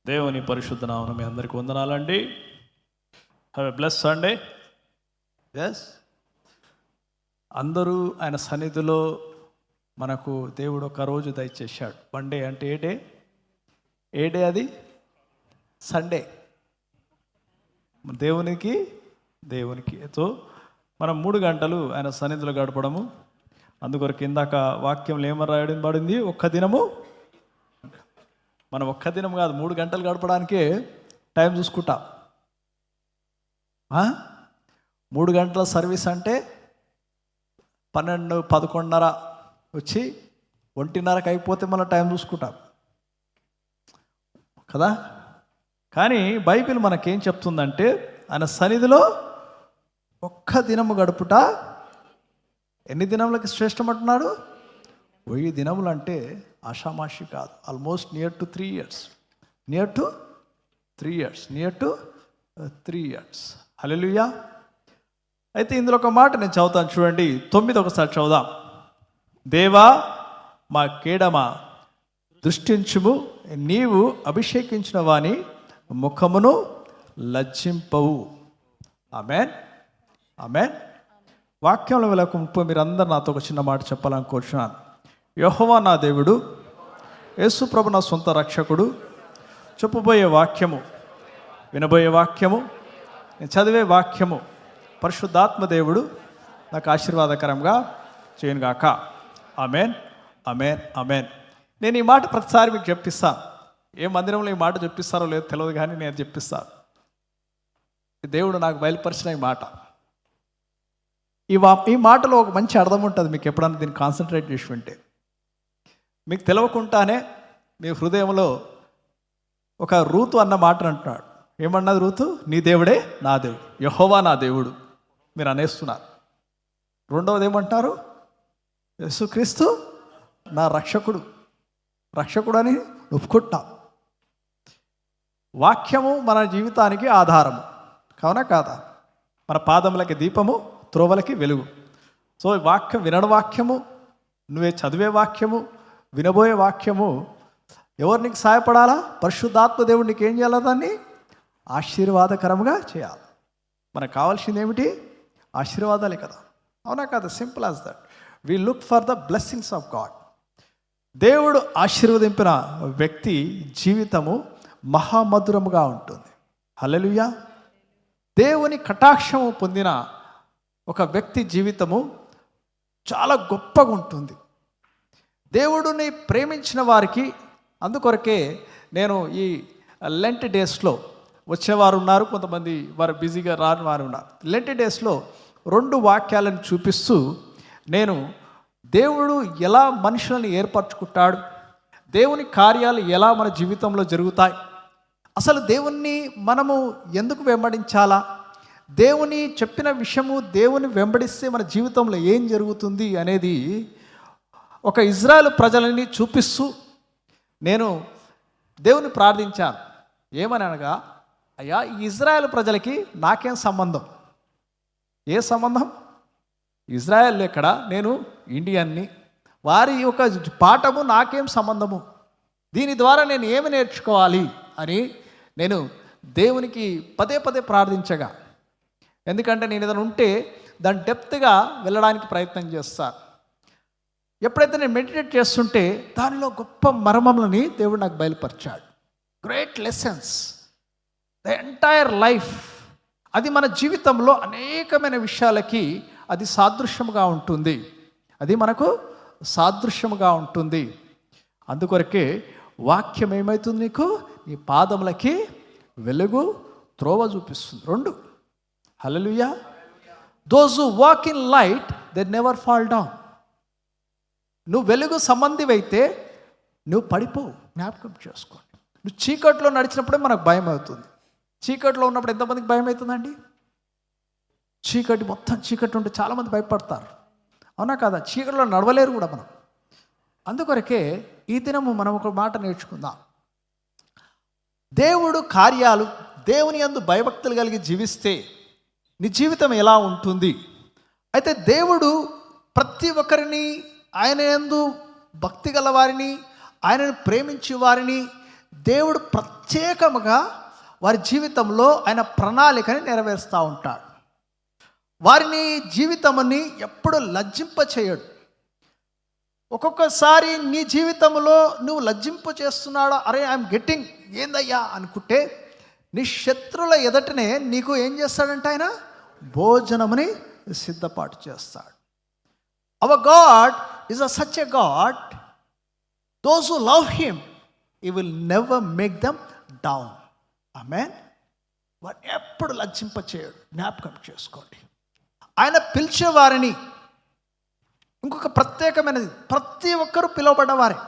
దేవుని పరిశుద్ధ నామమున మీ అందరికీ వందనాలండి. Have a bless Sunday. Yes, అందరూ ఆయన సన్నిధిలో మనకు దేవుడు ఒక రోజు దయచేశాడు. మండే అంటే ఏ డే అది? సండే. దేవునికి సో మనం 3 గంటలు ఆయన సన్నిధిలో గడపడము. అందుకొరకు ఇందాక వాక్యంలో ఏమని రాయడం పడింది? ఒక్క దినము. మనం ఒక్క దినం కాదు, 3 గంటలు గడపడానికే టైం చూసుకుంటాం. 3 గంటల సర్వీస్ అంటే 12, 11:30 వచ్చి 1:30కి అయిపోతే మళ్ళీ టైం చూసుకుంటాం కదా. కానీ బైబిల్ మనకేం చెప్తుందంటే, ఆయన సన్నిధిలో ఒక్క దినము గడుపుట ఎన్ని దినములకి శ్రేష్టం అంటున్నాడు? 1000 దినములు అంటే ఆషామాషి కాదు. Almost near to 3 years. Hallelujah. అయితే ఇందులో ఒక మాట నేను చదువుతాను, చూడండి. 9 ఒకసారి చదువుదాం. దేవా మా కేడమా దృష్టించుము, నీవు అభిషేకించిన వాని ముఖమును లజ్జింపవు. ఆమేన్, ఆమేన్. వాక్యంలో వెళ్ళక మీరందరూ నాతో ఒక చిన్న మాట చెప్పాలనుకుంటున్నాను. యెహోవా నా దేవుడు, యేసు ప్రభు నా సొంత రక్షకుడు. చెప్పబోయే వాక్యము, వినబోయే వాక్యము, నేను చదివే వాక్యము పరిశుద్ధాత్మ దేవుడు నాకు ఆశీర్వాదకరంగా చేయనుగాక. ఆమేన్, ఆమేన్, ఆమేన్. నేను ఈ మాట ప్రతిసారి మీకు చెప్పిస్తాను. ఏ మందిరంలో ఈ మాట చెప్పిస్తారో లేదో తెలియదు, కానీ నేను చెప్పిస్తాను. దేవుడు నాకు బయలుపరిచిన ఈ మాట. ఈ మాటలో ఒక మంచి అర్థం ఉంటుంది. మీకు ఎప్పుడన్నా దీన్ని కాన్సన్ట్రేట్ చేసి ఉంటే మీకు తెలియకుండానే మీ హృదయంలో ఒక రూతు అన్న మాట అంటున్నాడు. ఏమన్నది రూతు? నీ దేవుడే నా దేవుడు, యెహోవా నా దేవుడు మీరు అనేస్తున్నారు. రెండవది ఏమంటారు? యేసుక్రీస్తు నా రక్షకుడు అని ఒప్పుకుంటాం. వాక్యము మన జీవితానికి ఆధారము, కావునా కాదా? మన పాదములకి దీపము, త్రోవలకి వెలుగు. సో వాక్యం, వినడం వాక్యము, నువ్వే చదివే వాక్యము, వినబోయే వాక్యము ఎవరు నీకు సహాయపడాలా? పరిశుద్ధాత్మ దేవుడు నీకు ఏం చేయాలి? దాన్ని ఆశీర్వాదకరంగా చేయాలి. మనకు కావాల్సింది ఏమిటి? ఆశీర్వాదాలే కదా, అవునా కదా? Simple as that. We look for the blessings of God. దేవుడు ఆశీర్వదింపిన వ్యక్తి జీవితము మహామధురముగా ఉంటుంది. హల్లెలూయా. దేవుని కటాక్షము పొందిన ఒక వ్యక్తి జీవితము చాలా గొప్పగా ఉంటుంది. దేవుడిని ప్రేమించిన వారికి, అందుకొరకే నేను ఈ లెంట్ డేస్లో వచ్చేవారు ఉన్నారు, కొంతమంది వారు బిజీగా రాని వారు ఉన్నారు. లెంట్ డేస్లో 2 వాక్యాలను చూపిస్తూ నేను దేవుడు ఎలా మనుషులను ఏర్పరచుకుంటాడు, దేవుని కార్యాలు ఎలా మన జీవితంలో జరుగుతాయి, అసలు దేవుణ్ణి మనము ఎందుకు వెంబడించాలా, దేవుని చెప్పిన విషయము దేవుని వెంబడిస్తే మన జీవితంలో ఏం జరుగుతుంది అనేది ఒక ఇజ్రాయెల్ ప్రజలని చూపిస్తూ నేను దేవుని ప్రార్థించాను. ఏమని అనగా, అయ్యా ఈ ఇజ్రాయెల్ ప్రజలకి నాకేం సంబంధం? ఏ సంబంధం? ఇజ్రాయెల్ ఎక్కడ, నేను ఇండియన్ని, వారి యొక్క పాఠము నాకేం సంబంధము, దీని ద్వారా నేను ఏమి నేర్చుకోవాలి అని నేను దేవునికి పదే ప్రార్థించగా. ఎందుకంటే నేను ఏదైనా ఉంటే దాని డెప్త్గా వెళ్ళడానికి ప్రయత్నం చేస్తాను. ఎప్పుడైతే నేను మెడిటేట్ చేస్తుంటే దానిలో గొప్ప మర్మములని దేవుడు నాకు బయలుపరిచాడు. Great lessons, the entire life. అది మన జీవితంలో అనేకమైన విషయాలకి అది సాదృశ్యముగా ఉంటుంది. అది మనకు సాదృశ్యముగా ఉంటుంది. అందుకొరకే వాక్యం ఏమవుతుంది? నీకు నీ పాదములకి వెలుగు, త్రోవ చూపిస్తుంది. 2. Hallelujah. Those who walk in light they never fall down. నువ్వు వెలుగు సంబంధివైతే నువ్వు పడిపోవు. జ్ఞాపకం చేసుకోండి. నువ్వు చీకట్లో నడిచినప్పుడే మనకు భయం అవుతుంది. చీకట్లో ఉన్నప్పుడు ఎంతమందికి భయం అవుతుందండి? మొత్తం చీకటి ఉంటే చాలామంది భయపడతారు, అవునా కదా? చీకట్లో నడవలేరు కూడా మనం. అందుకొరకే ఈ దినము మనం ఒక మాట నేర్చుకుందాం. దేవుడు కార్యాలు, దేవుని యందు భయభక్తులు కలిగి జీవిస్తే నీ జీవితం ఎలా ఉంటుంది? అయితే దేవుడు ప్రతి ఒక్కరిని, ఆయన యందు భక్తి గల వారిని, ఆయనను ప్రేమించే వారిని దేవుడు ప్రత్యేకముగా వారి జీవితంలో ఆయన ప్రణాళికని నెరవేరుస్తూ ఉంటాడు. వారిని జీవితముని ఎప్పుడు లజ్జింప చేయడు. ఒక్కొక్కసారి నీ జీవితంలో నువ్వు లజ్జింపు చేస్తున్నాడా, అరే ఐఎమ్ గెట్టింగ్ ఏందయ్యా అనుకుంటే, నీ శత్రుల ఎదటనే నీకు ఏం చేస్తాడంటే ఆయన భోజనముని సిద్ధపాటు చేస్తాడు. Our God is such a God, those who love him he will never make them down. Amen. వారిని ఎప్పుడు లజ్జింప చేయడు. జ్ఞాపకం చేసుకోండి. ఆయన పిలిచే వారిని, ఇంకొక ప్రత్యేకమైనది, ప్రతి ఒక్కరూ పిలువబడ్డవారే.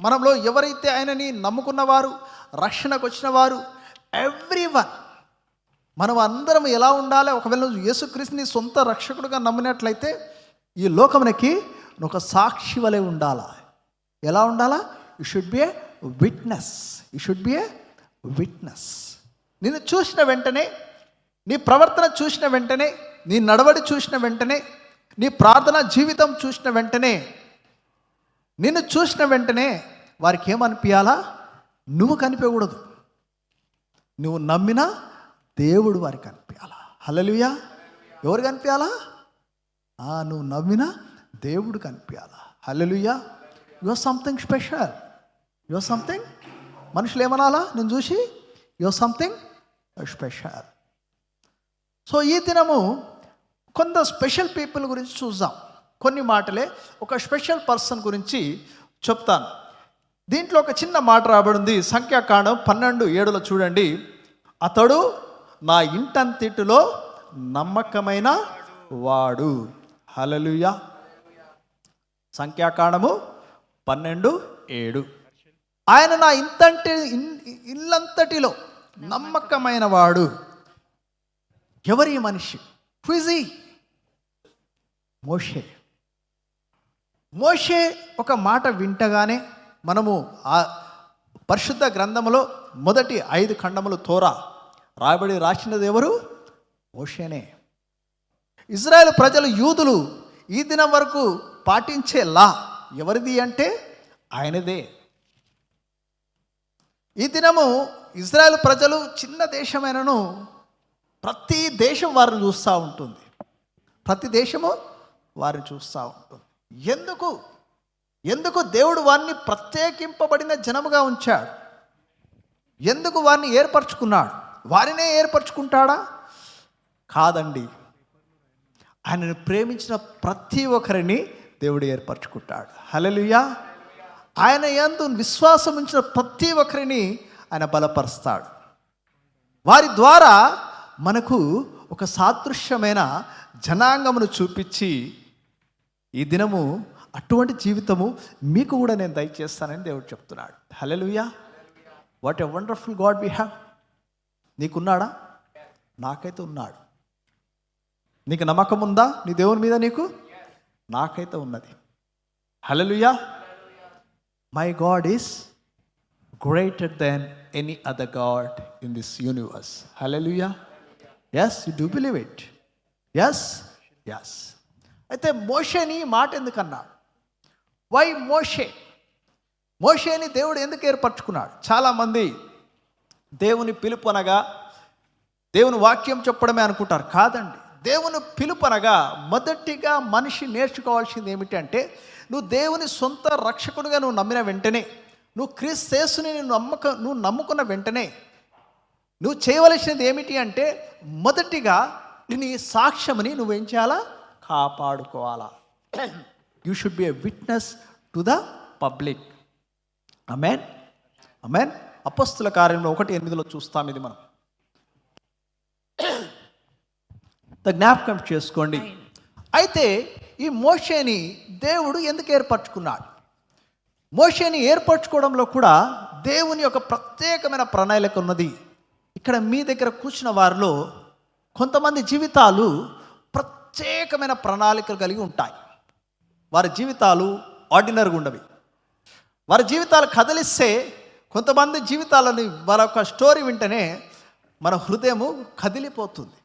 మనలో ఎవరైతే ఆయనని నమ్ముకున్నవారు, రక్షణకు వచ్చిన వారు, ఎవ్రీవన్, మనం అందరం ఎలా ఉండాలి? ఒకవేళ నువ్వు యేసుక్రీస్తుని సొంత రక్షకుడుగా నమ్మినట్లయితే ఈ లోకమునకి ఒక సాక్షి వలె ఉండాలా. ఎలా ఉండాలా? You should be A witness. You should be A witness. నిన్ను చూసిన వెంటనే, నీ ప్రవర్తన చూసిన వెంటనే, నీ నడవడి చూసిన వెంటనే, నీ ప్రార్థన జీవితం చూసిన వెంటనే, నిన్ను చూసిన వెంటనే వారికి ఏమనిపించాలా? నువ్వు కనిపించకూడదు, నువ్వు నమ్మిన దేవుడు వారికి కనిపించాలా. హల్లెలూయా. ఎవరు కనిపించాలా? నువ్వు నమ్మిన దేవుడు కనిపించాలా. Hallelujah. You are something special. You are something. మనుషులు ఏమనాలా నేను చూసి? You are something special. So ఈ దినము కొంత స్పెషల్ పీపుల్ గురించి చూద్దాం. కొన్ని మాటలే ఒక స్పెషల్ పర్సన్ గురించి చెప్తాను. దీంట్లో ఒక చిన్న మాట రాబడింది. సంఖ్యాకాండం 12:7 చూడండి. అతడు నా ఇంటంతిటిలో నమ్మకమైన వాడు. హల్లెలూయా. సంఖ్యాకాండము 12:7. ఆయన నా ఇల్లంతటిలో నమ్మకమైన వాడు. ఎవరి మనిషి? హుజీ మోషే. మోషే ఒక మాట వింటగానే మనము ఆ పరిశుద్ధ గ్రంథములో మొదటి 5 ఖండములు తోరా రాసినది ఎవరు? మోషేనే. ఇజ్రాయెల్ ప్రజలు, యూదులు ఈ దినం వరకు పాటించే లా ఎవరిది అంటే ఆయనదే. ఈ దినము ఇజ్రాయెల్ ప్రజలు చిన్న దేశమైనను ప్రతి దేశం వారిని చూస్తూ ఉంటుంది. ప్రతి దేశము వారిని చూస్తూ ఉంటుంది. ఎందుకు దేవుడు వారిని ప్రత్యేకింపబడిన జనముగా ఉంచాడు? ఎందుకు వారిని ఏర్పరచుకున్నాడు? వారినే ఏర్పరచుకుంటాడా? కాదండి. ఆయనను ప్రేమించిన ప్రతి ఒక్కరిని దేవుడు ఏర్పరచుకుంటాడు. హల్లెలూయా. ఆయన యందు విశ్వాసం ఉంచిన ప్రతి ఒక్కరిని ఆయన బలపరుస్తాడు. వారి ద్వారా మనకు ఒక సాదృశ్యమైన జనాంగమును చూపించి ఈ దినము అటువంటి జీవితము మీకు కూడా నేను దయచేస్తానని దేవుడు చెప్తున్నాడు. Hallelujah. What a wonderful God we have. నీకున్నాడా? నాకైతే ఉన్నాడు. నీకు నమ్మకం ఉందా నీ దేవుని మీద? నీకు? నాకైతే ఉన్నది. Hallelujah. My God is greater than any other god in this universe. Hallelujah. Yes, you do believe it? Yes. Yes. అయితే మోషేని మాట ఎందుకన్నాడు? వై మోషే? మోషేని దేవుడు ఎందుకు ఏర్పరచుకున్నాడు? చాలామంది దేవుని పిలుపు అనగా దేవుని వాక్యం చెప్పడమే అనుకుంటారు. కాదండి. దేవుని పిలుపు అనగా మొదటిగా మనిషి నేర్చుకోవాల్సింది ఏమిటంటే, నువ్వు దేవుని సొంత రక్షకునిగా నువ్వు నమ్మిన వెంటనే, నువ్వు క్రీస్తు యేసుని నువ్వు నమ్ముకున్న వెంటనే నువ్వు చేయవలసినది ఏమిటి అంటే, మొదటిగా నీ సాక్ష్యముని నువ్వేం చేయాలా? కాపాడుకోవాలా. You should be a witness to the public. Amen. Amen. అపొస్తలుల కార్యంలో 1:8 చూస్తాం. ఇది మనం జ్ఞాపకం చేసుకోండి. అయితే ఈ మోషేని దేవుడు ఎందుకు ఏర్పరచుకున్నాడు? మోషేని ఏర్పరచుకోవడంలో కూడా దేవుని యొక్క ప్రత్యేకమైన ప్రణాళిక ఉన్నది. ఇక్కడ మీ దగ్గర కూర్చున్న వారిలో కొంతమంది జీవితాలు ప్రత్యేకమైన ప్రణాళికలు కలిగి ఉంటాయి. వారి జీవితాలు ఆర్డినరీగా ఉండవి. వారి జీవితాలు కదిలిస్తే, కొంతమంది జీవితాలని వారి యొక్క స్టోరీ వింటేనే మన హృదయము కదిలిపోతుంది.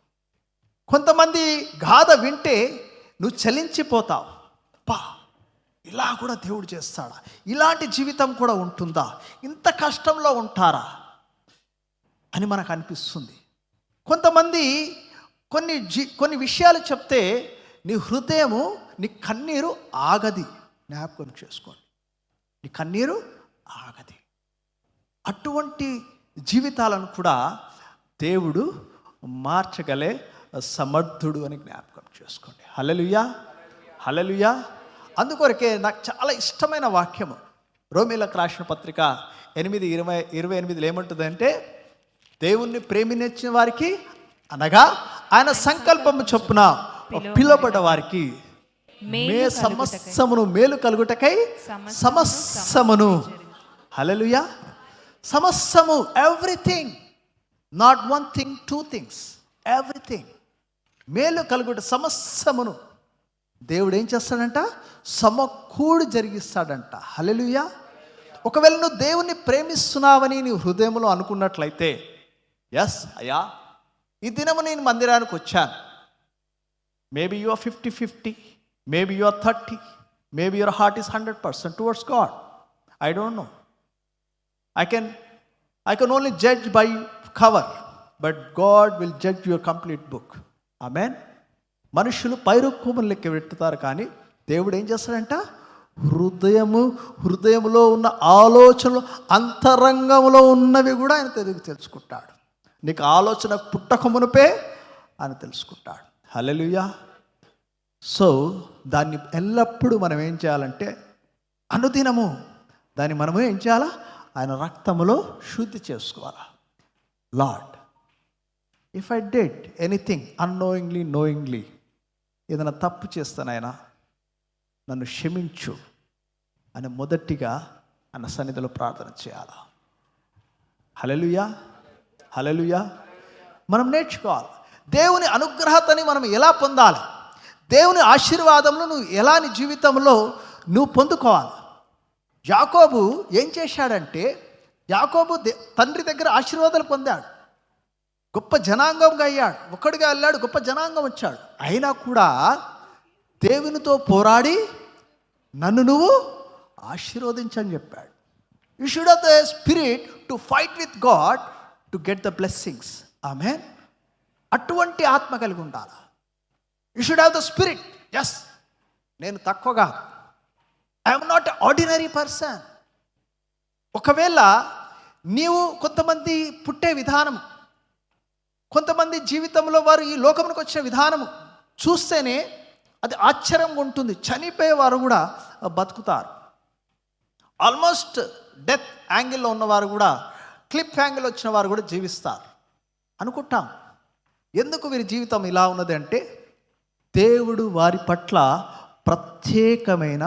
కొంతమంది గాథ వింటే నువ్వు చలించిపోతావు. ఇలా కూడా దేవుడు చేస్తాడా? ఇలాంటి జీవితం కూడా ఉంటుందా? ఇంత కష్టంలో ఉంటారా అని మనకు అనిపిస్తుంది. కొంతమంది కొన్ని విషయాలు చెప్తే నీ హృదయము, నీ కన్నీరు ఆగది. జ్ఞాపకం చేసుకోండి, నీ కన్నీరు ఆగది. అటువంటి జీవితాలను కూడా దేవుడు మార్చగలే సమర్థుడు అని జ్ఞాపకం చేసుకోండి. హల్లెలూయా, హల్లెలూయా. అందుకొరకే నాకు చాలా ఇష్టమైన వాక్యము రోమీయులకు రాసిన పత్రిక 8:28 ఏమంటుందంటే, దేవుణ్ణి ప్రేమించిన వారికి అనగా ఆయన సంకల్పము చొప్పున పిలువబడ్డ వారికి సమస్తమును మేలు కలుగుటకై సమస్తమును, హల్లెలూయా, సమస్తము, everything, not one thing, two things, everything, మేలు కలుగుట సమస్తమును దేవుడు ఏం చేస్తాడంట? సమకూడి జరిగిస్తాడంట. హల్లెలూయా. ఒకవేళ నువ్వు దేవుణ్ణి ప్రేమిస్తున్నావని నీ హృదయంలో అనుకున్నట్లయితే, ఎస్ అయ్యా, ఈ దినము నేను మందిరానికి వచ్చాను. Maybe you are 50-50, maybe you are 30, maybe your heart is 100% towards God. I don't know. I can only judge by cover, but God will judge your complete book. Amen. మనుషులు పైరూపములు లెక్క పెట్టుతారు, కానీ దేవుడు ఏం చేస్తాడంట? హృదయములో ఉన్న ఆలోచనలు, అంతరంగంలో ఉన్నవి కూడా ఆయన తెలుసుకుంటాడు. నీకు ఆలోచన పుట్టక మునుపే ఆయన తెలుసుకుంటాడు. హల్లెలూయా. సో దాన్ని ఎల్లప్పుడూ మనం ఏం చేయాలంటే, అనుదినము దాన్ని మనము ఏం చేయాలా? ఆయన రక్తములో శుద్ధి చేసుకోవాలా. Lord, if I did anything unknowingly, knowingly, ఏదైనా తప్పు చేస్తాను ఆయన, నన్ను క్షమించు అని మొదటిగా ఆయన సన్నిధిలో ప్రార్థన చేయాలా. హల్లెలూయా, హల్లెలూయా. మనం నేర్చుకోవాలి దేవుని అనుగ్రహతని మనం ఎలా పొందాలి, దేవుని ఆశీర్వాదంలో నువ్వు ఎలా నీ జీవితంలో నువ్వు పొందుకోవాలి. యాకోబు ఏం చేశాడంటే, యాకోబు తండ్రి దగ్గర ఆశీర్వాదాలు పొందాడు, గొప్ప జనాంగంగా అయ్యాడు, ఒక్కడిగా వెళ్ళాడు, గొప్ప జనాంగం వచ్చాడు. అయినా కూడా దేవునితో పోరాడి నన్ను నువ్వు ఆశీర్వదించని చెప్పాడు. You should have the spirit to fight with God to get the blessings. Amen. అటువంటి ఆత్మ కలిగి ఉండాలి. You should have the spirit. Yes, నేను తక్కువగా, ఐఎమ్ నాట్ ఆర్డినరీ పర్సన్. ఒకవేళ నీవు కొంతమంది పుట్టే విధానం, కొంతమంది జీవితంలో వారు ఈ లోకమునికి వచ్చిన విధానము చూస్తేనే అది ఆశ్చర్యంగా ఉంటుంది. చనిపోయేవారు కూడా బతుకుతారు. ఆల్మోస్ట్ డెత్ యాంగిల్లో ఉన్నవారు కూడా, క్లిప్ యాంగిల్ వచ్చిన వారు కూడా జీవిస్తారు అనుకుంటాం. ఎందుకు వీరి జీవితం ఇలా ఉన్నది అంటే, దేవుడు వారి పట్ల ప్రత్యేకమైన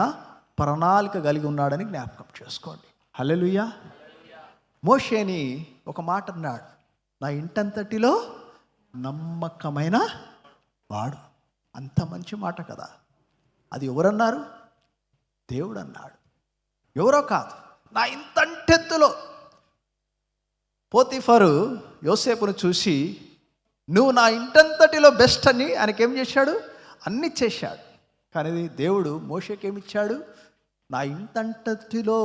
ప్రణాళిక కలిగి ఉన్నాడని జ్ఞాపకం చేసుకోండి. హల్లెలూయా. మోషేని ఒక మాట అన్నాడు, నా ఇంటంతటిలో నమ్మకమైన వాడు. అంత మంచి మాట కదా. అది ఎవరన్నారు? దేవుడు అన్నాడు, ఎవరో కాదు. నా ఇంతంటెత్తులో పోతీఫరు యోసేపును చూసి, నువ్వు నా ఇంటంతటిలో బెస్ట్ అని ఆయనకేం చేశాడు? అన్ని చేశాడు. కానీ దేవుడు మోషేకి ఏమిచ్చాడు? నా ఇంతంతటిలో.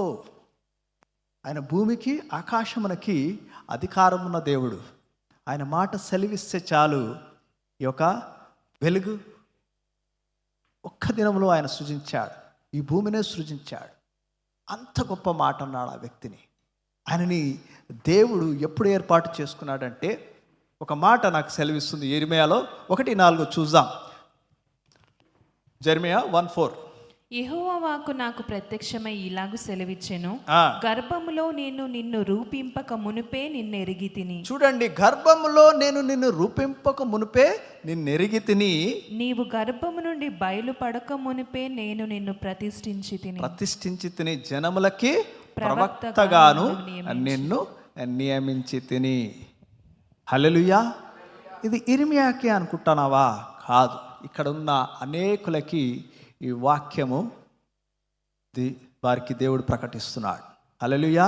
ఆయన భూమికి ఆకాశమునకి అధికారం ఉన్న దేవుడు. ఆయన మాట సెలవిస్తే చాలు, ఈ యొక్క వెలుగు ఒక్క దినంలో ఆయన సృజించాడు, ఈ భూమినే సృజించాడు. అంత గొప్ప మాట అన్నాడు ఆ వ్యక్తిని. ఆయనని దేవుడు ఎప్పుడు ఏర్పాటు చేసుకున్నాడంటే, ఒక మాట నాకు సెలవిస్తుంది. యెరెమయాలో 1:4 చూద్దాం. జెరెమయా 1:4. యెహోవా వాక్కు నాకు ప్రత్యక్షమై ఇలాగు సెలవిచ్చెను, గర్భములో నేను నిన్ను రూపింపక మునుపే నిన్నెరిగి తిని. చూడండి, గర్భములో నేను నిన్ను రూపింపక మునుపే నిన్నెరిగి తిని, నీవు గర్భము నుండి బయలుపడక మునుపే నేను నిన్ను ప్రతిష్ఠించి తిని, జనములకి ప్రవక్తగాను నిన్ను నియమించి తిని. హల్లెలూయా. ఇది ఇర్మియాకే అనుకుంటున్నావా? కాదు. ఇక్కడ ఉన్న అనేకులకి ఈ వాక్యము వారికి దేవుడు ప్రకటిస్తున్నాడు. హల్లెలూయా.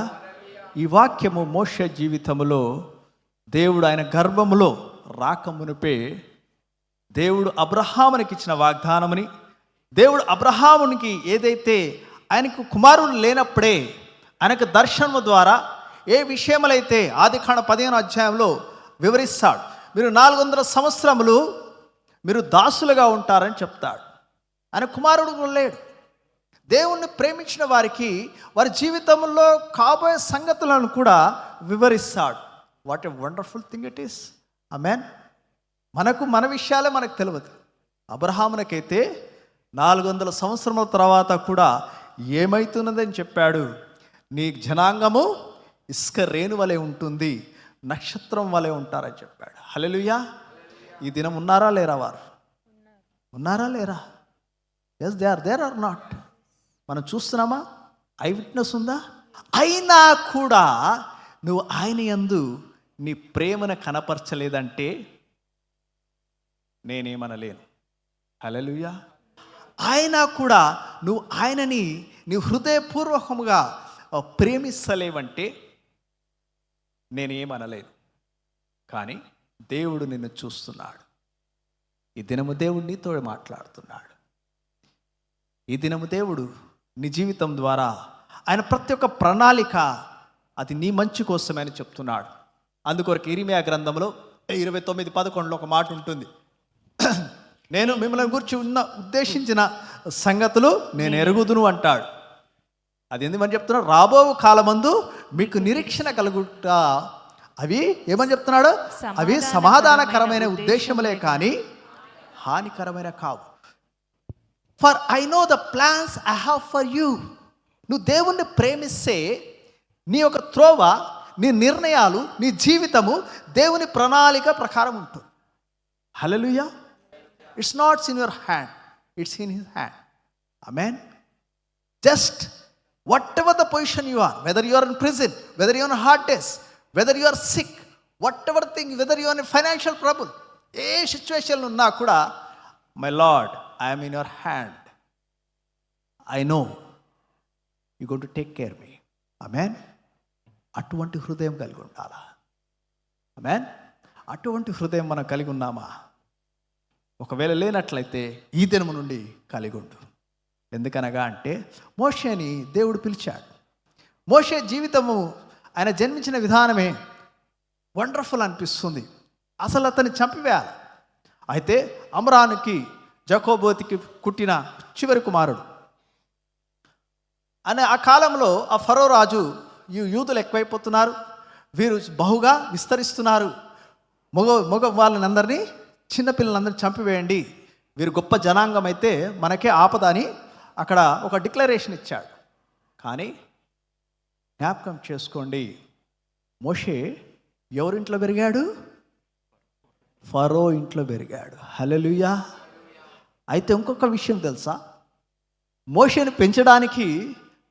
ఈ వాక్యము మోషే జీవితములో దేవుడు ఆయన గర్భములో రాకమునుపే దేవుడు అబ్రహామునికి ఇచ్చిన వాగ్దానముని, దేవుడు అబ్రహామునికి ఏదైతే ఆయనకు కుమారులు లేనప్పుడే ఆయనకు దర్శనము ద్వారా ఏ విషయములైతే ఆదికాండ 15వ అధ్యాయంలో వివరిస్తాడు. మీరు 400 సంవత్సరములు మీరు దాసులుగా ఉంటారని చెప్తాడు. ఆయన కుమారుడు కూడా లేడు. దేవుణ్ణి ప్రేమించిన వారికి వారి జీవితంలో కాబోయే సంగతులను కూడా వివరిస్తాడు. What a wonderful thing it is. Amen. మనకు మన విషయాలే మనకు తెలియదు. అబ్రహామునకైతే 400 సంవత్సరముల తర్వాత కూడా ఏమైతున్నదని చెప్పాడు. నీ జనాంగము ఇసుక రేణు వలె ఉంటుంది, నక్షత్రం వలె ఉంటారని చెప్పాడు. హల్లెలూయా. ఈ దినం ఉన్నారా లేరా? వారు ఉన్నారా లేరా? Yes, they are there are not? మనం చూస్తున్నామా? ఐ విట్నెస్ ఉందా? అయినా కూడా నువ్వు ఆయన యందు నీ ప్రేమను కనపరచలేదంటే నేనేమనలేను. హల్లెలూయా. అయినా కూడా నువ్వు ఆయనని నీ హృదయపూర్వకముగా ప్రేమిస్తలేవంటే నేనేమనలేదు. కానీ దేవుడు నిన్ను చూస్తున్నాడు. ఈ దినము దేవుడు నీతో మాట్లాడుతున్నాడు. ఈ దినము దేవుడు నీ జీవితం ద్వారా ఆయన ప్రతి ఒక్క ప్రణాళిక అది నీ మంచి కోసమే అని చెప్తున్నాడు. అందుకొరకు ఇర్మీయా గ్రంథంలో 29:11 ఒక మాట ఉంటుంది. నేను మిమ్మల్ని గురించి ఉద్దేశించిన సంగతులు నేను ఎరుగుదును అంటాడు. అది ఎందుకని చెప్తున్నాడు? రాబో కాలమందు మీకు నిరీక్షణ కలుగుట. అవి ఏమని చెప్తున్నాడు? అవి సమాధానకరమైన ఉద్దేశములే కానీ హానికరమైన కావు. For I know the plans I have for you. నువ్వు దేవుణ్ణి ప్రేమిస్తే నీ యొక్క త్రోవ, నీ నిర్ణయాలు, నీ జీవితము దేవుని ప్రణాళిక ప్రకారం ఉంటుంది. Hallelujah. It's not in your hand, it's in his hand. Amen. Just whatever the position you are, whether you are in prison, whether you are on hard days, whether you are sick, whatever thing, whether you are in financial trouble, A situation ఉన్నా కూడా, my lord, I am in your hand. I know you going to take care of me. ఆమేన్. అటువంటి హృదయం కలిగి ఉండాలా? ఆమేన్. అటువంటి హృదయం మనం కలిగి ఉన్నామా? ఒకవేళ లేనట్లయితే ఈ దినము నుండి కలిగి ఉండు. ఎందుకనగా అంటే మోషేని దేవుడు పిలిచాడు. మోషే జీవితము, ఆయన జన్మించిన విధానమే వండర్ఫుల్ అనిపిస్తుంది. అసలు అతన్ని చంపివేయాలి. అయితే అమ్రానుకి జకోబోతికి పుట్టిన చివరి కుమారుడు అనే ఆ కాలంలో ఆ ఫరో రాజు, ఈ యూదులు ఎక్కువైపోతున్నారు, వీరు బహుగా విస్తరిస్తున్నారు, మగ వాళ్ళని అందరినీ, చిన్నపిల్లలందరినీ చంపివేయండి, వీరు గొప్ప జనాంగం అయితే మనకే ఆపద అని అక్కడ ఒక డిక్లరేషన్ ఇచ్చాడు. కానీ జ్ఞాపకం చేసుకోండి, మోషే ఎవరింట్లో పెరిగాడు? ఫరో ఇంట్లో పెరిగాడు. హల్లెలూయా. అయితే ఇంకొక విషయం తెలుసా? మోషేని పెంచడానికి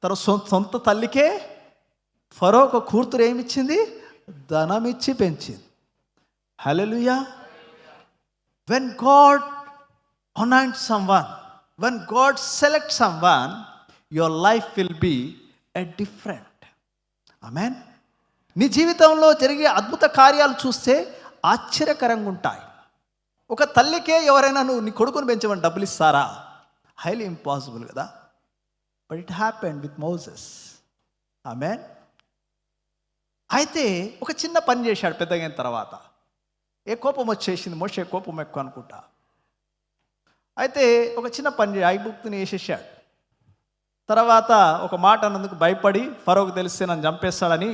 తన సొంత తల్లికే ఫరో ఒక కూతురు ఏమిచ్చింది? ధనమిచ్చి పెంచింది. Hallelujah. When God anoints someone, when God selects someone, your life will be a different. Amen. నీ జీవితంలో జరిగే అద్భుత కార్యాలు చూస్తే ఆశ్చర్యకరంగా ఉంటాయి. ఒక తల్లికే ఎవరైనా నువ్వు నీ కొడుకుని పెంచమని డబ్బులు ఇస్తారా? హైలీ ఇంపాసిబుల్ కదా. But it happened with Moses. Amen. అయితే ఒక చిన్న పని చేశాడు పెద్దగైన తర్వాత. ఏ కోపం వచ్చేసింది, మోషే కోపం ఎక్కువ అనుకుంటా. అయితే ఒక చిన్న పని ఐగుప్తుని వేసేసాడు. తర్వాత ఒక మాట అన్నందుకు భయపడి ఫరోకు తెలిస్తే నన్ను చంపేస్తాడని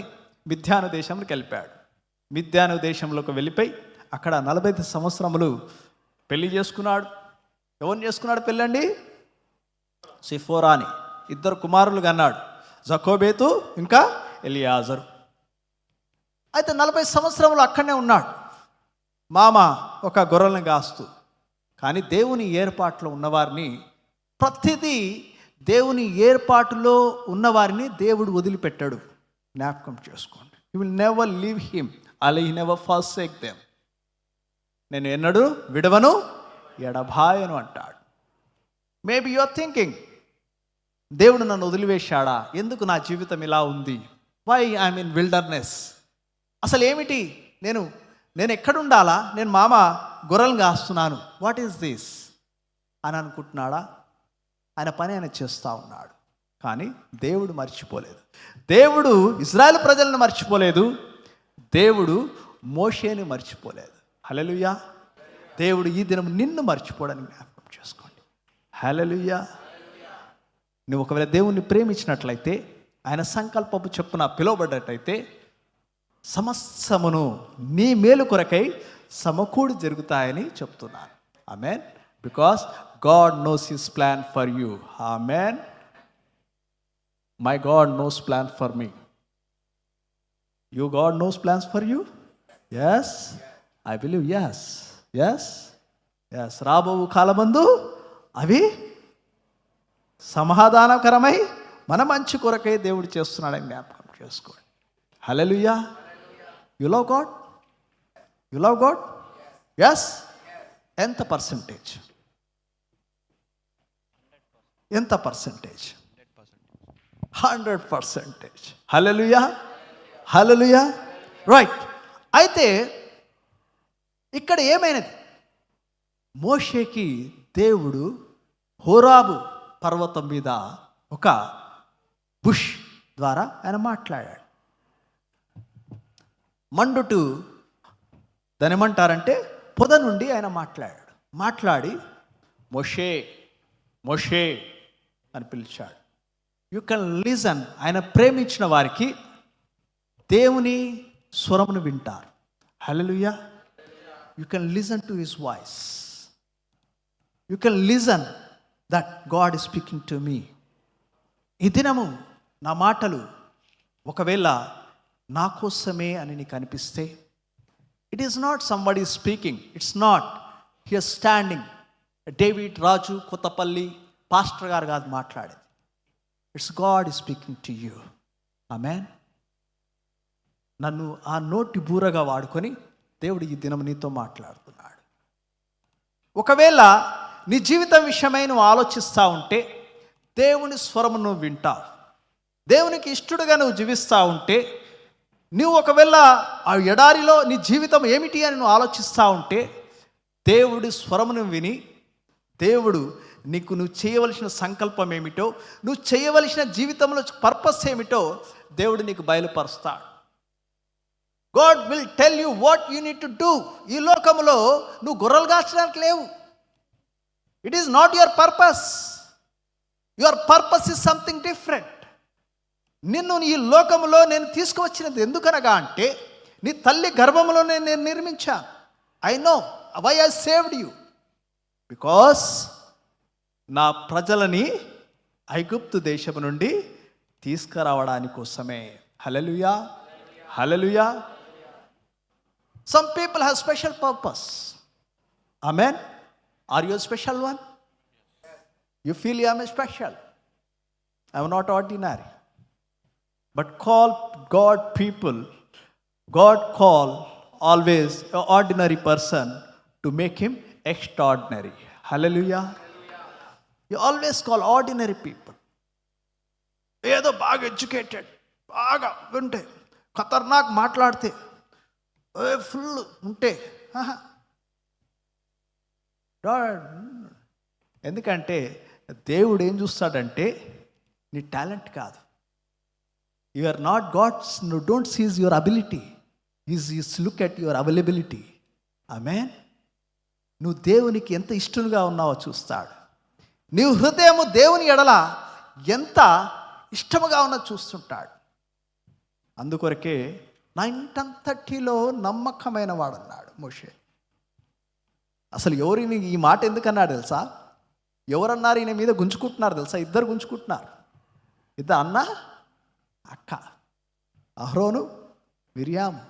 మిద్యాను దేశంలోకి వెళ్ళిపోయాడు. మిద్యాను దేశంలోకి వెళ్ళిపోయి అక్కడ 40 సంవత్సరములు పెళ్లి చేసుకున్నాడు. ఎవరిని చేసుకున్నాడు పెళ్ళండి? సిఫోరాని. 2 కుమారులు కన్నాడు, జకోబేతు ఇంకా ఎలియాజరు. అయితే 40 సంవత్సరములు అక్కడనే ఉన్నాడు, మామ ఒక గొర్రెలను కాస్తూ. కానీ దేవుని ఏర్పాటులో ఉన్నవారిని, ప్రతిదీ దేవుని ఏర్పాటులో ఉన్నవారిని దేవుడు వదిలిపెట్టాడు. జ్ఞాపకం చేసుకోండి. హి will never leave him, he never forsake them. నేను ఎన్నడూ విడవను ఎడబాయను అంటాడు. మేబీ యు ఆర్ థింకింగ్, దేవుడు నన్ను వదిలివేశాడా? ఎందుకు నా జీవితం ఇలా ఉంది? Why I'm in wilderness? అసలు ఏమిటి? నేను ఎక్కడుండాలా? నేను మామ గొర్రెలు కాస్తున్నాను, వాట్ ఈస్ దిస్ అని అనుకుంటున్నాడా? ఆయన పని ఆయన చేస్తూ ఉన్నాడు. కానీ దేవుడు మర్చిపోలేదు. దేవుడు ఇశ్రాయేలు ప్రజలను మర్చిపోలేదు. దేవుడు మోషేని మర్చిపోలేదు. హల్లెలూయా. దేవుడు ఈ దినం నిన్ను మర్చిపోవడానికి జ్ఞాపకం చేసుకోండి. హల్లెలూయా. నువ్వు ఒకవేళ దేవుణ్ణి ప్రేమించినట్లయితే, ఆయన సంకల్పపు చొప్పున పిలువబడ్డట్టయితే, సమస్తమును నీ మేలు కొరకై సమకూడి జరుగుతాయని చెప్తున్నాను. Amen. Because God knows his plan for you. Amen. My God knows plan for me. You God knows plans for you? Yes, I believe. Yes yes yes. రాబో కాలమందు అవి సమాధానకరమై మన మంచి కొరకై దేవుడు చేస్తున్నాడని జ్ఞాపకం చేసుకోండి. Hallelujah. You love God? You love God? Yes. ఎంత పర్సెంటేజ్? ఎంత పర్సెంటేజ్? 100%. హల్లెలూయా. హల్లెలూయా. రైట్. అయితే ఇక్కడ ఏమైనది? మోషేకి దేవుడు హోరాబు పర్వతం మీద ఒక బుష్ ద్వారా ఆయన మాట్లాడాడు. మండుటు దాని ఏమంటారంటే పొద నుండి ఆయన మాట్లాడాడు. మాట్లాడి మోషే మోషే అని పిలిచాడు. You can listen. ఆయన ప్రేమించిన వారికి దేవుని స్వరమును వింటారు. Hallelujah. You can listen to his voice. You can listen that God is speaking to me. ఈ దినము నా మాటలు ఒకవేళ నా కోసమే అని నీకు అనిపిస్తే, it is not somebody speaking. It's not here standing David Raju Kothapalli pastor గారు కాదు మాట్లాడేది. It's God is speaking to you. Amen. నన్ను ఆ నోటి బూరగా వాడుకొని దేవుడు ఈ దినం నీతో మాట్లాడుతున్నాడు. ఒకవేళ నీ జీవితం విషయమై నువ్వు ఆలోచిస్తూ ఉంటే దేవుని స్వరము నువ్వు వింటావు. దేవునికి ఇష్టడుగా నువ్వు జీవిస్తూ ఉంటే, నువ్వు ఒకవేళ ఆ ఎడారిలో నీ జీవితం ఏమిటి అని నువ్వు ఆలోచిస్తూ ఉంటే, దేవుడి స్వరమును విని దేవుడు నీకు నువ్వు చేయవలసిన సంకల్పం ఏమిటో, నువ్వు చేయవలసిన జీవితంలో పర్పస్ ఏమిటో దేవుడు నీకు బయలుపరుస్తాడు. God will tell you what you need to do. ఈ లోకంలో నువ్వు గొర్రెలు కాచడానికి లేవు. It is not your purpose. Your purpose is something different. నిన్ను ఈ లోకంలో నేను తీసుకువచ్చినది ఎందుకనగా అంటే, నీ తల్లి గర్భంలోనే నేను నిర్మించాను. I know why I saved you. Because నా ప్రజలని ఐగుప్తు దేశం నుండి తీసుకురావడానికి కోసమే. హల్లెలూయా. హల్లెలూయా. Some people have special purpose. Amen. Are you a special one? You feel I am a special. I am not ordinary. But call God people. God call always an ordinary person to make him extraordinary. Hallelujah. You always call ordinary people. ఏదో బాగా educated, బాగా ఉంటే, ఖతర్నాక్ మాట్లాడితే, full ఉంటే, ఎందుకంటే దేవుడు ఏం చూస్తాడంటే నీ టాలెంట్ కాదు. You are not gods. Don't sees your ability. Is look at your availability. Amen. నువ్వు దేవునికి ఎంత ఇష్టంగా ఉన్నావో చూస్తాడు. నీవు హృదయము దేవుని ఎడల ఎంత ఇష్టముగా ఉన్నది చూస్తుంటాడు. అందుకొరకే నా ఇంటంతటిలో నమ్మకమైన వాడన్నాడు మోషే. అసలు ఎవరిని ఈ మాట ఎందుకన్నాడు తెలుసా? ఎవరన్నారు ఈయన మీద గుంజుకుంటున్నారు తెలుసా? ఇద్దరు గుంజుకుంటున్నారు. ఇద్దరు అన్న అక్క, అహరోను మిరియాము.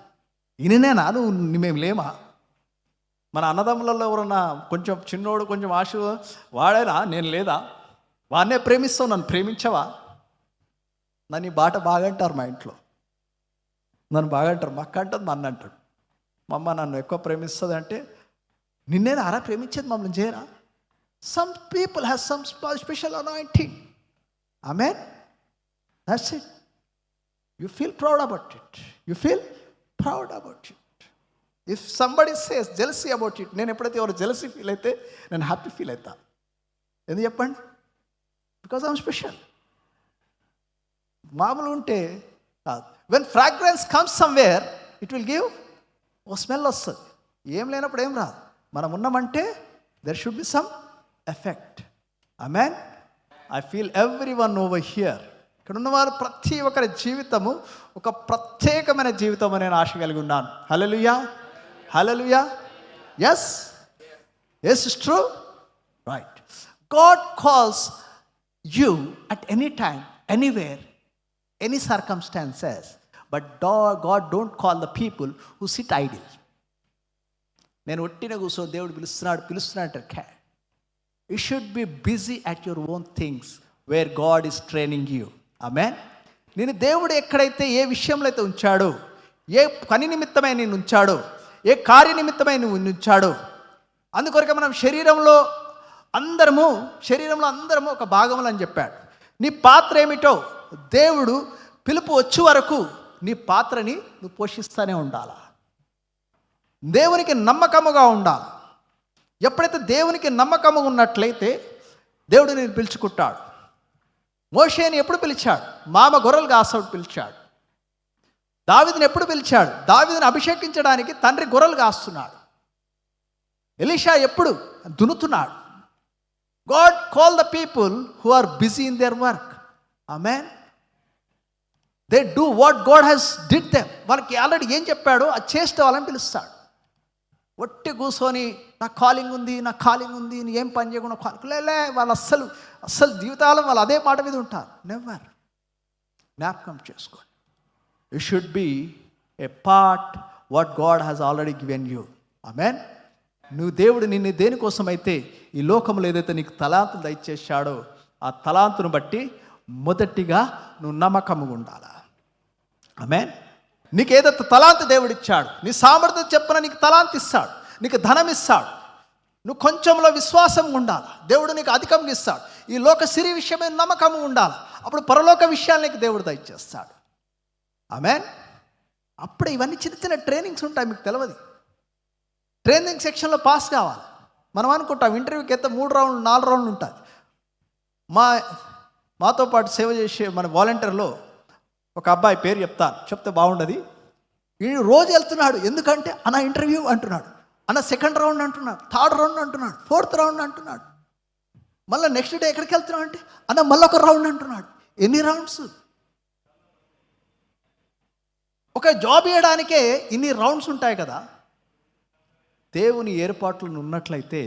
ఈయననేనా నువ్వు? మేము లేమా? మన అన్నదమ్ములలో ఎవరన్నా కొంచెం చిన్నోడు కొంచెం ఆశ వాడేనా? నేను లేదా? వాడినే ప్రేమిస్తావు, నన్ను ప్రేమించవా? నన్ను ఈ బాట బాగంటారు మా ఇంట్లో. నన్ను బాగంటారు. మా అక్క అంటుంది, నన్ను అంటాడు. మా అమ్మ నన్ను ఎక్కువ ప్రేమిస్తుంది అంటే, నిన్నేనా అరా ప్రేమించేది, మమ్మల్ని చేయరా? Some people have some special anointing. Amen. That's it. You feel proud about it. You feel proud about it. If somebody says jealousy about it, నేను ఎప్పుడైతే ఎవరు జెలసీ ఫీల్ అయితే నేను హ్యాపీ ఫీల్ అవుతా. ఎందుకు చెప్పండి? Because I'm special. మామూలు ఉంటే కాదు. When fragrance comes somewhere it will give oh smell వస్తుంది. ఏం లేనప్పుడు ఏం రాదు. మనం ఉన్నామంటే there should be some effect. Amen. I feel every one over here, ఇక్కడ ఉన్నవారు ప్రతి ఒక్కరి జీవితము ఒక ప్రత్యేకమైన జీవితం అని నేను ఆశ కలిగి ఉన్నాను. Hallelujah, hallelujah. Yes, yes is true, right. God calls you at any time, anywhere, any circumstances, but God don't call the people who sit idle. నేను ఒట్టిన కూర్చో దేవుడు పిలుస్తున్నాడు అంటే you should be busy at your own things where God is training you. Amen. నేను దేవుడు ఎక్కడైతే ఏ విషయంలో అయితే ఉంచాడో, ఏ పని నిమిత్తమై నేను ఉంచాడో, ఏ కార్య నిమిత్తమై నువ్వు ఉంచాడో, అందుకొరకే మనం శరీరంలో అందరము ఒక భాగములు అని చెప్పాడు. నీ పాత్ర ఏమిటో దేవుడు పిలుపు వచ్చే వరకు నీ పాత్రని నువ్వు పోషిస్తూనే ఉండాలా. దేవునికి నమ్మకముగా ఉండాలి. ఎప్పుడైతే దేవునికి నమ్మకముగా ఉన్నట్లయితే దేవుడు నేను పిలుచుకుంటాడు. మోషేని ఎప్పుడు పిలిచాడు? మామ గొర్రెలు కాసవుడు పిలిచాడు. దావీదుని ఎప్పుడు పిలిచాడు? దావీదుని అభిషేకించడానికి తండ్రి గొర్రెలు కాస్తున్నాడు. ఎలీషా ఎప్పుడు దున్నుతున్నాడు. God call the people who are busy in their work. Amen. They do what God has did them. వాళ్ళకి ఆల్రెడీ ఏం చెప్పాడో అది చేస్తే వాళ్ళని పిలుస్తాడు. ఒట్టి కూర్చొని నా కాలింగ్ ఉంది నీ ఏం పని చేయకుండా కాలింగ్ వాళ్ళు అస్సలు జీవితాలు వాళ్ళు అదే మాట మీద ఉంటారు. నెవర్. జ్ఞాపకం చేసుకోండి. You should be a part what God has already given you. Amen. నువ్వు దేవుడు నిన్ను దేనికోసం అయితే ఈ లోకంలో ఏదైతే నీకు తలాంతులు దయచేశాడో ఆ తలాంతును బట్టి మొదటిగా నువ్వు నమ్మకముగా ఉండాలా. ఆమేన్. నీకు ఏదైతే తలాంతు దేవుడు ఇచ్చాడు, నీ సామర్థ్యం చెప్పున నీకు తలాంతు ఇస్తాడు, నీకు ధనం ఇస్తాడు. నువ్వు కొంచెంలో విశ్వాసం ఉండాలి, దేవుడు నీకు అధికంగా ఇస్తాడు. ఈ లోక సిరి విషయమే నమ్మకం ఉండాలి, అప్పుడు పరలోక విషయాలు నీకు దేవుడు దయచేస్తాడు. ఆమేన్. అప్పుడు ఇవన్నీ చిన్న చిన్న ట్రైనింగ్స్ ఉంటాయి, మీకు తెలియదు. ట్రైనింగ్ సెక్షన్లో పాస్ కావాలి. మనం అనుకుంటాం ఇంటర్వ్యూకి అయితే 3 రౌండ్లు 4 రౌండ్లు ఉంటుంది. మాతో పాటు సేవ చేసే మన వాలంటీర్లో ఒక అబ్బాయి పేరు చెప్తే బాగుండదు. ఈ రోజు వెళ్తున్నాడు. ఎందుకంటే అన్న ఇంటర్వ్యూ అంటున్నాడు, అన్న 2nd రౌండ్ అంటున్నాడు, 3rd రౌండ్ అంటున్నాడు, 4th రౌండ్ అంటున్నాడు. మళ్ళీ నెక్స్ట్ డే ఎక్కడికి వెళ్తున్నావు అంటే అన్న మళ్ళీ 1 రౌండ్ అంటున్నాడు. ఎన్ని రౌండ్స్? ఒక జాబ్ ఇవ్వడానికే ఇన్ని రౌండ్స్ ఉంటాయి కదా. దేవుని ఏర్పాట్లు ఉన్నట్లయితే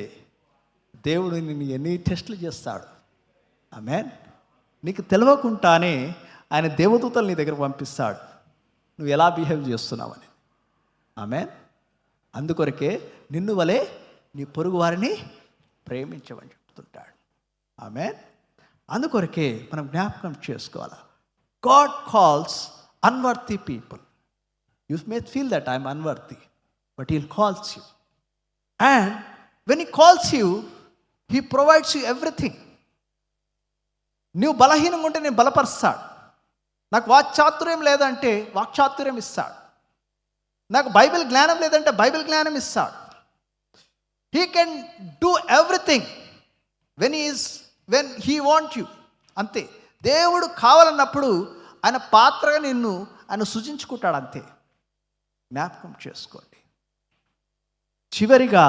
దేవుడు నిన్ను ఎన్ని టెస్టులు చేస్తాడు. ఆమేన్. నీకు తెలియకుండానే ఆయన దేవదూతలు నీ దగ్గర పంపిస్తాడు, నువ్వు ఎలా బిహేవ్ చేస్తున్నావని. ఆమేన్. అందుకొరకే నిన్ను వలె నీ పొరుగు వారిని ప్రేమించమని చెప్తుంటాడు. ఆమేన్. అందుకొరకే మనం జ్ఞాపకం చేసుకోవాలి. God calls unworthy people. You may feel that I'm unworthy, but he calls you. And when he calls you, he provides you everything. నువ్వు బలహీనంగా ఉంటే నేను బలపరుస్తాడు. నాకు వాక్చాతుర్యం లేదంటే వాక్చాతుర్యం ఇస్తాడు. నాకు బైబిల్ జ్ఞానం లేదంటే బైబిల్ జ్ఞానం ఇస్తాడు. He can do everything when he want you. అంతే. దేవుడు కావాలన్నప్పుడు ఆయన పాత్రగా నిన్ను ఆయన సృజించుకుంటాడు. అంతే. జ్ఞాపకం చేసుకోండి. చివరిగా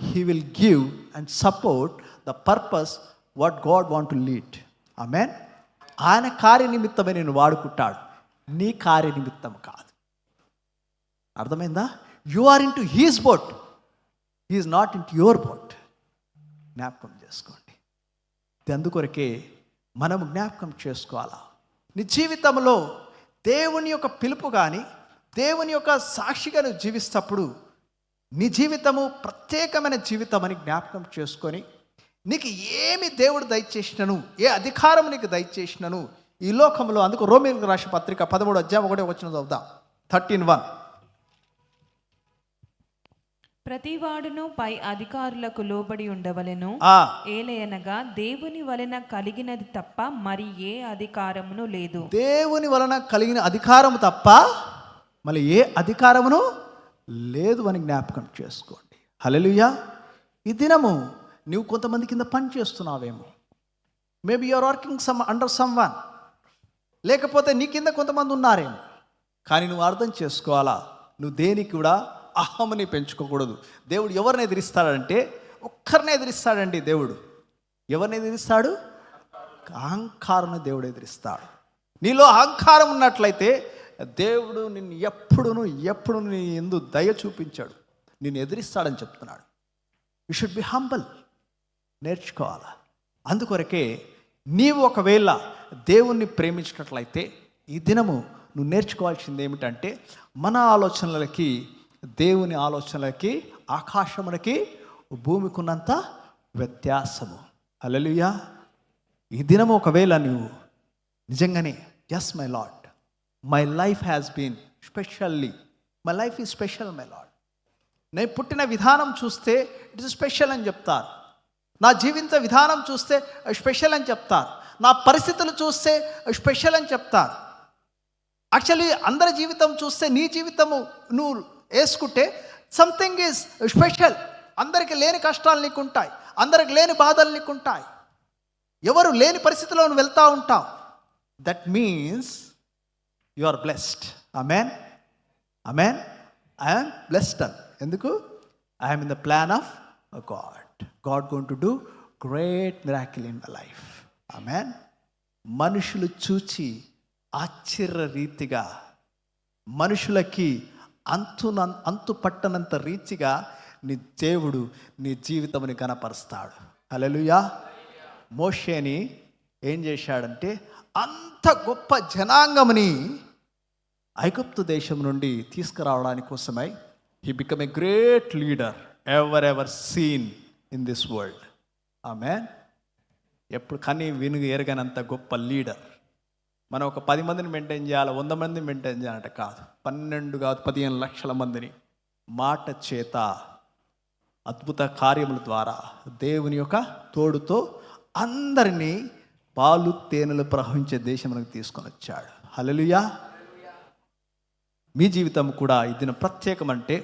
he will give and support the purpose what God want to lead. Amen. ఆయన కార్యనిమిత్తమే నేను వాడుకుంటాడు, నీ కార్యనిమిత్తం కాదు. అర్థమైందా? You are into his boat, he is not into your boat. జ్ఞాపకం చేసుకోండి. అందుకొరకే మనము జ్ఞాపకం చేసుకోవాలా. నీ జీవితంలో దేవుని యొక్క పిలుపు కానీ దేవుని యొక్క సాక్షిగా నువ్వు జీవిస్తప్పుడు నీ జీవితము ప్రత్యేకమైన జీవితం అని జ్ఞాపకం చేసుకొని, నీకు ఏమి దేవుడు దయచేసినను, ఏ అధికారం నీకు దయచేసినను ఈ లోకంలో. అందుకు రోమీయులకు రాసిన పత్రిక 13వ అధ్యాయం 1వ వచనం చదువుదాం. 13:1. ప్రతివాడును పై అధికారులకు లోబడి ఉండవలెను, ఏలయనగా దేవుని వలన కలిగినది తప్ప మరి ఏ అధికారమును లేదు. దేవుని వలన కలిగిన అధికారము తప్ప మళ్ళీ ఏ అధికారమును లేదు అని జ్ఞాపకం చేసుకోండి. హల్లెలూయా. ఈ దినము నువ్వు కొంతమంది కింద పని చేస్తున్నావేమో, maybe you're working under someone, లేకపోతే నీ కింద కొంతమంది ఉన్నారేమో. కానీ నువ్వు అర్థం చేసుకోవాలా, నువ్వు దేనికి కూడా అహంని పెంచుకోకూడదు. దేవుడు ఎవరిని ఎదిరిస్తాడంటే ఒక్కరిని ఎదిరిస్తాడండి. దేవుడు ఎవరిని ఎదిరిస్తాడు? అహంకారం దేవుడు ఎదిరిస్తాడు. నీలో అహంకారం ఉన్నట్లయితే దేవుడు నిన్ను ఎప్పుడు నీ యందు దయ చూపించాడు, నిన్ను ఎదిరిస్తాడని చెప్తున్నాడు. You should be humble. నేర్చుకోవాలా. అందుకొరకే నీవు ఒకవేళ దేవుణ్ణి ప్రేమించినట్లయితే ఈ దినము నువ్వు నేర్చుకోవాల్సింది ఏమిటంటే, మన ఆలోచనలకి దేవుని ఆలోచనలకి ఆకాశమునకి భూమికి ఉన్నంత వ్యత్యాసము. హల్లెలూయా. ఈ దినము ఒకవేళ నువ్వు నిజంగానే yes my Lord, my life has been specially, my life is special my Lord. నేను పుట్టిన విధానం చూస్తే ఇట్ ఇస్ స్పెషల్ అని చెప్తారు. నా జీవిత విధానం చూస్తే స్పెషల్ అని చెప్తారు. నా పరిస్థితులు చూస్తే స్పెషల్ అని చెప్తారు. యాక్చువల్లీ అందరి జీవితం చూస్తే నీ జీవితము నువ్వు వేసుకుంటే సంథింగ్ ఈజ్ స్పెషల్. అందరికి లేని కష్టాలు నీకుంటాయి, అందరికి లేని బాధలు నీకుంటాయి, ఎవరు లేని పరిస్థితిలో నువ్వు వెళ్తూ ఉంటావు. That means you are blessed. Amen, amen. I'm blessed. ఎందుకు? I'm in the plan of God. God going to do great miracle in my life. Amen. మనుషులు చూచి ఆశ్చర్య రీతిగా, మనుషులకి అంతు పట్టనంత రీతిగా నీ దేవుడు నీ జీవితముని కనపరుస్తాడు. హల్లెలూయా. మోషేని ఏం చేశాడంటే అంత గొప్ప జనాంగముని ఐగుప్తు దేశం నుండి తీసుకురావడానికి కోసమై he become a great leader ever seen in this world. Amen. ఎప్పుడు కని వినుగు ఎరగనంత గొప్ప లీడర్. మనం ఒక 10 మందిని మెయింటైన్ చేయాలి, 100 మందిని మెయింటైన్ చేయాలంటే కాదు, 12 కాదు 15 లక్షల మందిని మాట చేత అద్భుత కార్యముల ద్వారా దేవుని యొక్క తోడుతో అందరినీ పాలు తేనెలు ప్రవహించే దేశమునకు తీసుకొని వచ్చాడు. హల్లెలూయా. మీ జీవితం కూడా ఈ దినం ప్రత్యేకమంటే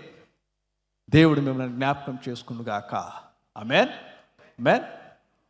దేవుడు మిమ్మల్ని జ్ఞాపకం చేసుకుందుగాక. ఆమేన్, ఆమేన్.